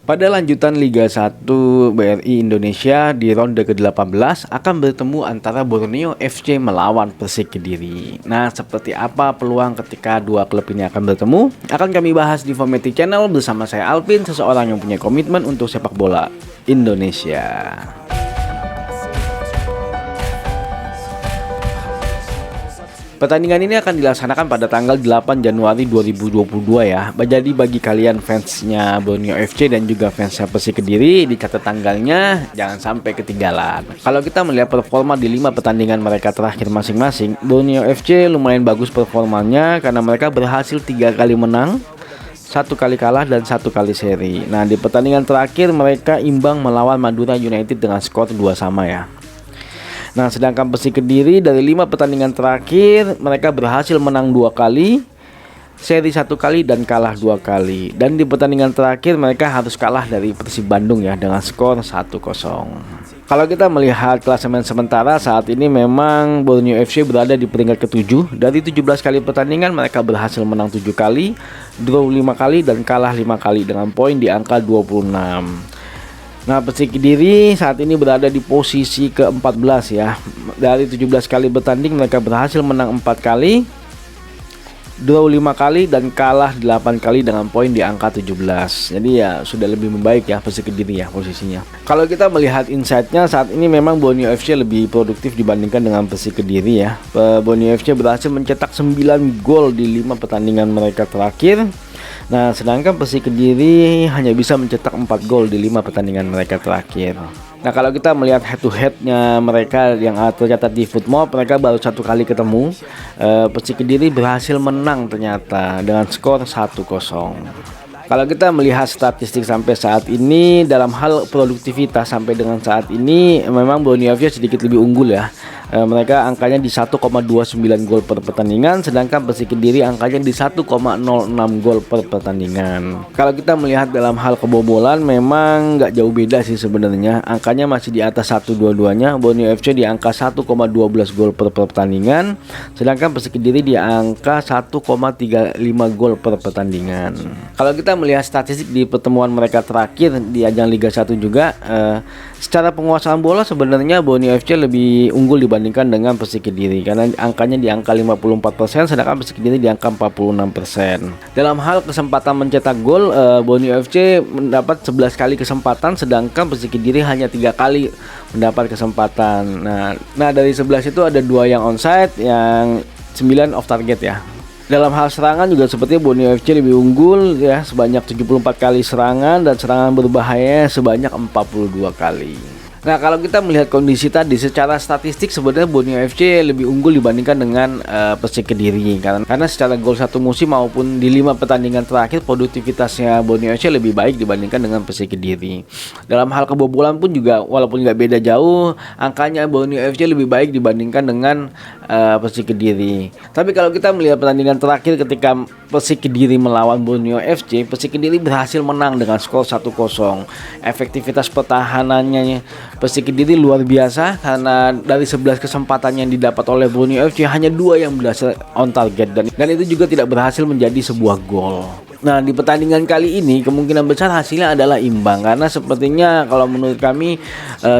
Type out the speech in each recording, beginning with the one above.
Pada lanjutan Liga 1 BRI Indonesia di ronde ke-18 akan bertemu antara Borneo FC melawan Persik Kediri. Nah, seperti apa peluang ketika dua klub ini akan bertemu? Akan kami bahas di Formatic Channel bersama saya Alvin, seseorang yang punya komitmen untuk sepak bola Indonesia. Pertandingan ini akan dilaksanakan pada tanggal 8 Januari 2022 ya. Jadi bagi kalian fansnya Borneo FC dan juga fansnya Persik Kediri, dicatat tanggalnya, jangan sampai ketinggalan. Kalau kita melihat performa di 5 pertandingan mereka terakhir masing-masing, Borneo FC lumayan bagus performanya karena mereka berhasil 3 kali menang, 1 kali kalah dan 1 kali seri. Nah, di pertandingan terakhir mereka imbang melawan Madura United dengan skor 2-2 ya. Nah, sedangkan Persik Kediri dari 5 pertandingan terakhir mereka berhasil menang 2 kali, seri 1 kali dan kalah 2 kali. Dan di pertandingan terakhir mereka harus kalah dari Persib Bandung ya dengan skor 1-0. Kalau kita melihat klasemen sementara saat ini memang Borneo FC berada di peringkat ke-7. Dari 17 kali pertandingan mereka berhasil menang 7 kali, draw 5 kali dan kalah 5 kali dengan poin di angka 26. Nah, Persik Kediri saat ini berada di posisi ke-14 ya. Dari 17 kali bertanding mereka berhasil menang 4 kali, draw 5 kali dan kalah 8 kali dengan poin di angka 17. Jadi ya sudah lebih membaik ya Persik Kediri ya posisinya. Kalau kita melihat insight-nya saat ini memang Borneo FC lebih produktif dibandingkan dengan Persik Kediri ya. Borneo FC berhasil mencetak 9 gol di 5 pertandingan mereka terakhir. Nah, sedangkan Persik Kediri hanya bisa mencetak 4 gol di 5 pertandingan mereka terakhir. Nah, kalau kita melihat head to head-nya mereka yang tercatat di Footmob, mereka baru 1 kali ketemu. Persik Kediri berhasil menang ternyata dengan skor 1-0. Kalau kita melihat statistik sampai saat ini dalam hal produktivitas sampai dengan saat ini memang Borneo FC sedikit lebih unggul ya. Mereka angkanya di 1,29 gol per pertandingan, sedangkan Persik Kediri angkanya di 1,06 gol per pertandingan. Kalau kita melihat dalam hal kebobolan memang nggak jauh beda sih sebenarnya. Angkanya masih di atas 1 dua-duanya. Borneo FC di angka 1,12 gol per pertandingan, sedangkan Persik Kediri di angka 1,35 gol per pertandingan. Kalau kita melihat statistik di pertemuan mereka terakhir di ajang Liga 1 juga, secara penguasaan bola sebenarnya Borneo FC lebih unggul dibandingkan dengan Persik Kediri karena angkanya di angka 54%, sedangkan Persik Kediri di angka 46%. Dalam hal kesempatan mencetak gol, Borneo FC mendapat 11 kali kesempatan, sedangkan Persik Kediri hanya 3 kali mendapat kesempatan. Nah dari 11 itu ada 2 yang onside, yang 9 off target ya. Dalam hal serangan juga sepertinya Borneo FC lebih unggul ya, sebanyak 74 kali serangan dan serangan berbahaya sebanyak 42 kali. Nah, kalau kita melihat kondisi tadi secara statistik sebenarnya Borneo FC lebih unggul dibandingkan dengan Persik Kediri karena secara gol satu musim maupun di 5 pertandingan terakhir produktivitasnya Borneo FC lebih baik dibandingkan dengan Persik Kediri. Dalam hal kebobolan pun juga walaupun nggak beda jauh, angkanya Borneo FC lebih baik dibandingkan dengan Persik Kediri. Tapi kalau kita melihat pertandingan terakhir ketika Persik Kediri melawan Borneo FC, Persik Kediri berhasil menang dengan skor 1-0. Efektivitas pertahanannya Persik Kediri luar biasa karena dari 11 kesempatan yang didapat oleh Borneo FC hanya 2 yang berhasil on target dan itu juga tidak berhasil menjadi sebuah gol. Nah, di pertandingan kali ini kemungkinan besar hasilnya adalah imbang karena sepertinya kalau menurut kami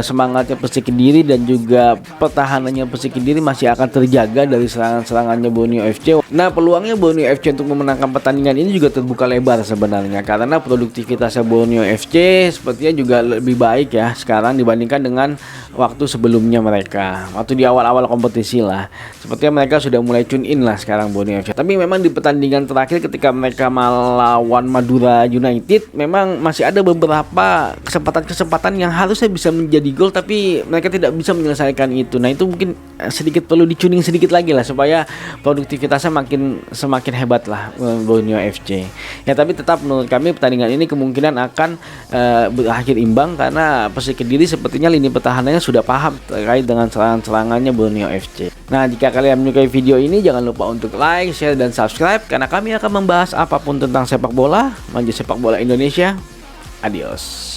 semangatnya Persik Kediri dan juga pertahanannya Persik Kediri masih akan terjaga dari serangan-serangannya Borneo FC. Nah, peluangnya Borneo FC untuk memenangkan pertandingan ini juga terbuka lebar sebenarnya karena produktivitasnya Borneo FC sepertinya juga lebih baik ya sekarang dibandingkan dengan waktu sebelumnya mereka. Waktu di awal-awal kompetisi lah. Sepertinya mereka sudah mulai tune in lah sekarang Borneo FC. Tapi memang di pertandingan terakhir ketika mereka melawan Madura United memang masih ada beberapa kesempatan-kesempatan yang harusnya bisa menjadi gol tapi mereka tidak bisa menyelesaikan itu. Nah, itu mungkin sedikit perlu dicuning sedikit lagi lah supaya produktivitasnya semakin hebat lah Borneo FC. Ya, tapi tetap menurut kami pertandingan ini kemungkinan akan berakhir imbang karena Persik Kediri sepertinya lini pertahanannya sudah paham terkait dengan serangan-serangannya Borneo FC. Nah, jika kalian menyukai video ini jangan lupa untuk like, share dan subscribe karena kami akan membahas apapun tentang sepak bola, maju sepak bola Indonesia. Adios.